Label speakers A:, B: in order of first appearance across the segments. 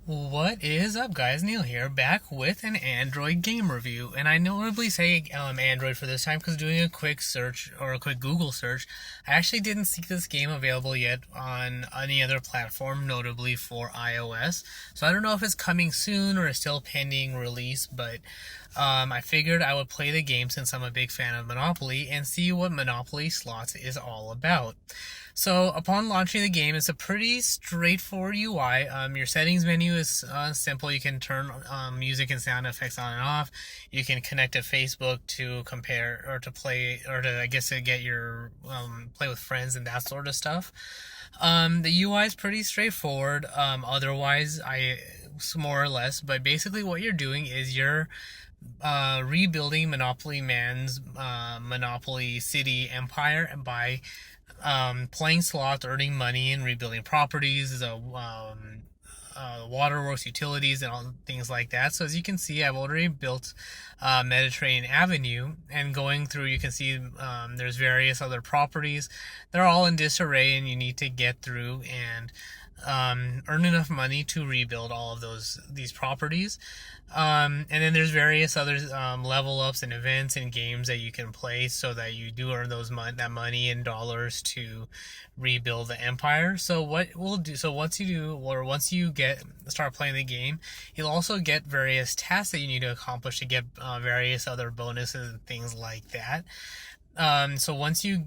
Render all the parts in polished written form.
A: What is up, guys? Neil here, back with an Android game review. And I notably say Android for this time because doing a quick search or a quick Google search, I actually didn't see this game available yet on any other platform, notably for iOS. So I don't know if it's coming soon or is still pending release, but I figured I would play the game since I'm a big fan of Monopoly and see what Monopoly Slots is all about. So upon launching the game, it's a pretty straightforward UI. Your settings menu is simple. You can turn music and sound effects on and off. You can connect to Facebook to compare or to play or to I guess to get your play with friends and that sort of stuff. The UI is pretty straightforward. Otherwise, I more or less, but basically what you're doing is you're rebuilding Monopoly Man's Monopoly City empire by playing slots, earning money, and rebuilding properties, waterworks, utilities, and all things like that. So as you can see, I've already built Mediterranean Avenue, and going through, you can see there's various other properties. They're all in disarray, and you need to get through and earn enough money to rebuild all of these properties. And then there's various other level ups and events and games that you can play so that you do earn that money in dollars to rebuild the empire. So what we'll do, so once you start playing the game, you'll also get various tasks that you need to accomplish to get various other bonuses and things like that. So once you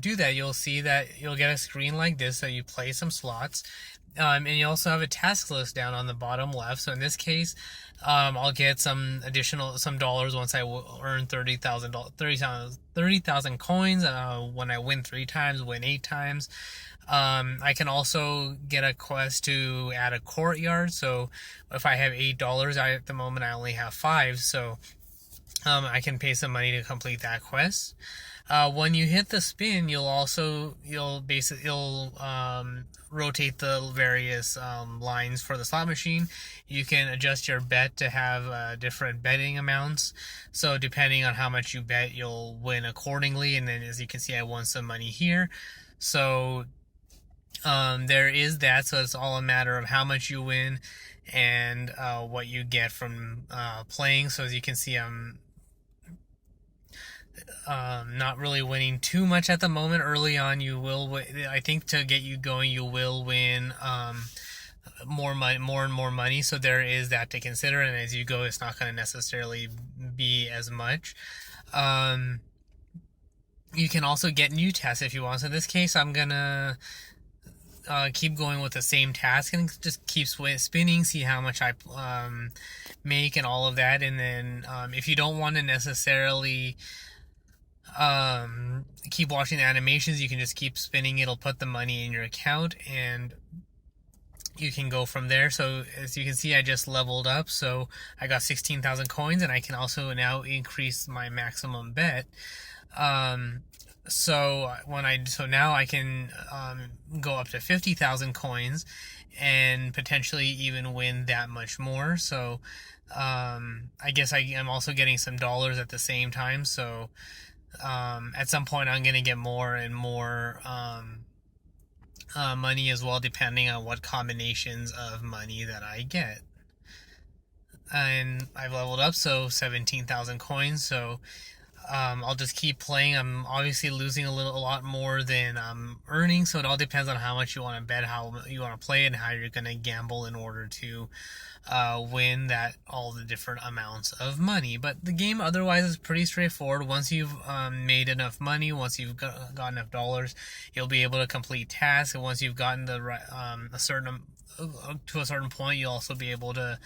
A: do that, you'll see that you'll get a screen like this. So you play some slots, and you also have a task list down on the bottom left. So in this case, I'll get some dollars once I earn 30,000 coins. When I win 3 times, win 8 times. I can also get a quest to add a courtyard. So if I have $8, at the moment I only have 5. So I can pay some money to complete that quest. When you hit the spin, you'll rotate the various lines for the slot machine. You can adjust your bet to have different betting amounts. So depending on how much you bet, you'll win accordingly. And then as you can see, I won some money here. So there is that. So it's all a matter of how much you win and what you get from playing. So as you can see, I'm not really winning too much at the moment. Early on, I think to get you going, you will win more and more money. So there is that to consider. And as you go, it's not going to necessarily be as much. You can also get new tasks if you want. So in this case, I'm gonna keep going with the same task and just keep spinning, see how much I make and all of that. And then if you don't want to necessarily keep watching the animations, you can just keep spinning. It'll put the money in your account and you can go from there. So as you can see, I just leveled up, so I got 16,000 coins, and I can also now increase my maximum bet. So now I can go up to 50,000 coins and potentially even win that much more. So I guess I'm also getting some dollars at the same time. So at some point I'm gonna get more and more money as well, depending on what combinations of money that I get. And I've leveled up, so 17,000 coins. So I'll just keep playing. I'm obviously losing a lot more than I'm earning, so it all depends on how much you want to bet, how you want to play, and how you're going to gamble in order to win all the different amounts of money. But the game otherwise is pretty straightforward. Once you've made enough money, once you've got enough dollars, you'll be able to complete tasks. And once you've gotten to a certain point, you'll also be able to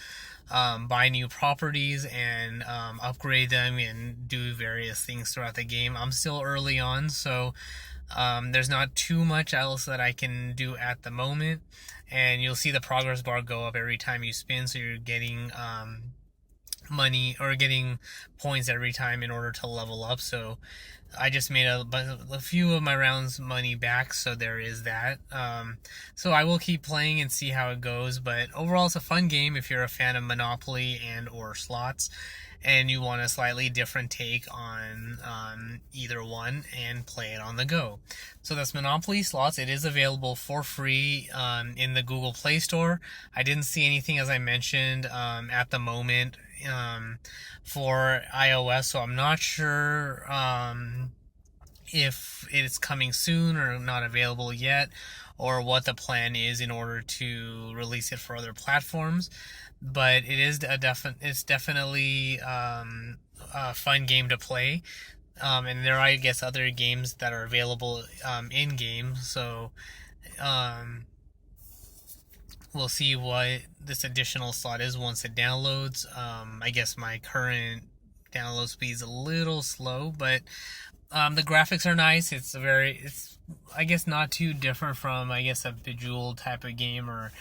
A: buy new properties and upgrade them and do various things throughout the game. I'm still early on, so there's not too much else that I can do at the moment. And you'll see the progress bar go up every time you spin, so you're getting money or getting points every time in order to level up. So I just made a few of my rounds money back, so there is that. So I will keep playing and see how it goes, but overall it's a fun game if you're a fan of Monopoly and or slots and you want a slightly different take on either one and play it on the go. So that's Monopoly Slots. It is available for free in the Google Play Store. I didn't see anything, as I mentioned, at the moment for iOS, so I'm not sure if it's coming soon or not available yet, or what the plan is in order to release it for other platforms. But it is it's definitely a fun game to play. And there are, I guess, other games that are available in game. So we'll see what this additional slot is once it downloads. I guess my current download speed is a little slow, but the graphics are nice. It's I guess not too different from, I guess, a Bejeweled type of game or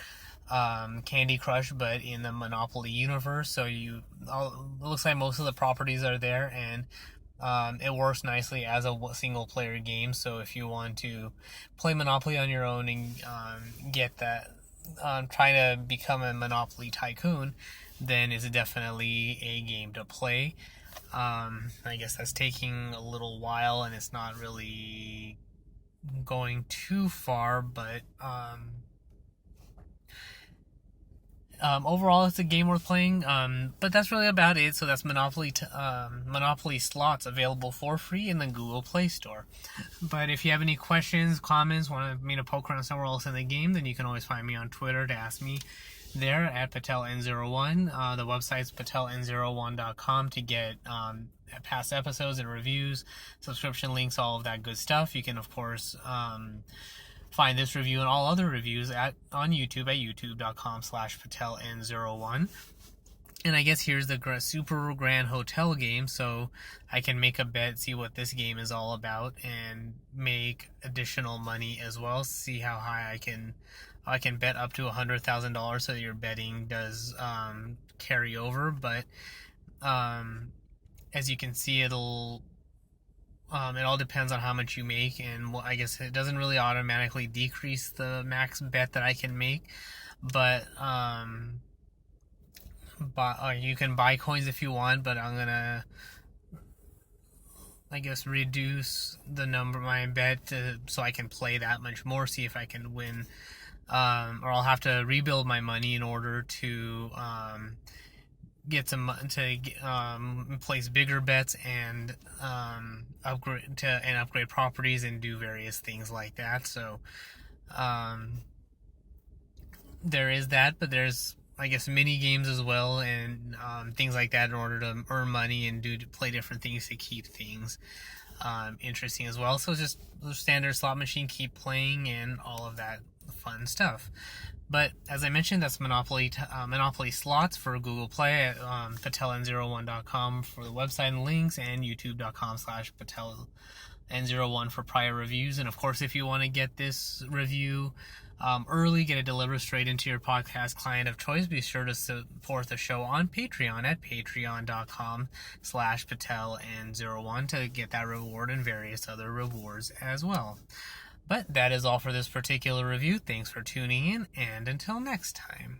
A: Candy Crush, but in the Monopoly universe. So it looks like most of the properties are there, and it works nicely as a single player game. So if you want to play Monopoly on your own and get that, trying to become a Monopoly tycoon, then it's definitely a game to play. I guess that's taking a little while and it's not really going too far, but overall, it's a game worth playing. But that's really about it. So that's Monopoly Slots, available for free in the Google Play Store. But if you have any questions, comments, want me to poke around somewhere else in the game, then you can always find me on Twitter to ask me there at PatelN01. The website's PatelN01.com to get past episodes and reviews, subscription links, all of that good stuff. You can, of course, find this review and all other reviews on YouTube at youtube.com/PatelN01. And I guess here's the Super Grand Hotel game, so I can make a bet, see what this game is all about, and make additional money as well. See how high I can bet up to $100,000, so your betting does carry over. But as you can see, it all depends on how much you make, and I guess it doesn't really automatically decrease the max bet that I can make, but you can buy coins if you want, but I'm gonna, I guess, reduce the number of my bet so I can play that much more, see if I can win, or I'll have to rebuild my money in order to get place bigger bets and upgrade properties and do various things like that. So there is that, but there's, I guess, mini games as well, and things like that in order to earn money and play different things to keep things interesting as well. So just the standard slot machine, keep playing, and all of that fun stuff. But as I mentioned, that's Monopoly Slots for Google Play at PatelN01.com for the website and links, and youtube.com/PatelN01 for prior reviews. And of course, if you want to get this review early, get it delivered straight into your podcast client of choice, be sure to support the show on Patreon at patreon.com/PatelN01 to get that reward and various other rewards as well. But that is all for this particular review. Thanks for tuning in, and until next time.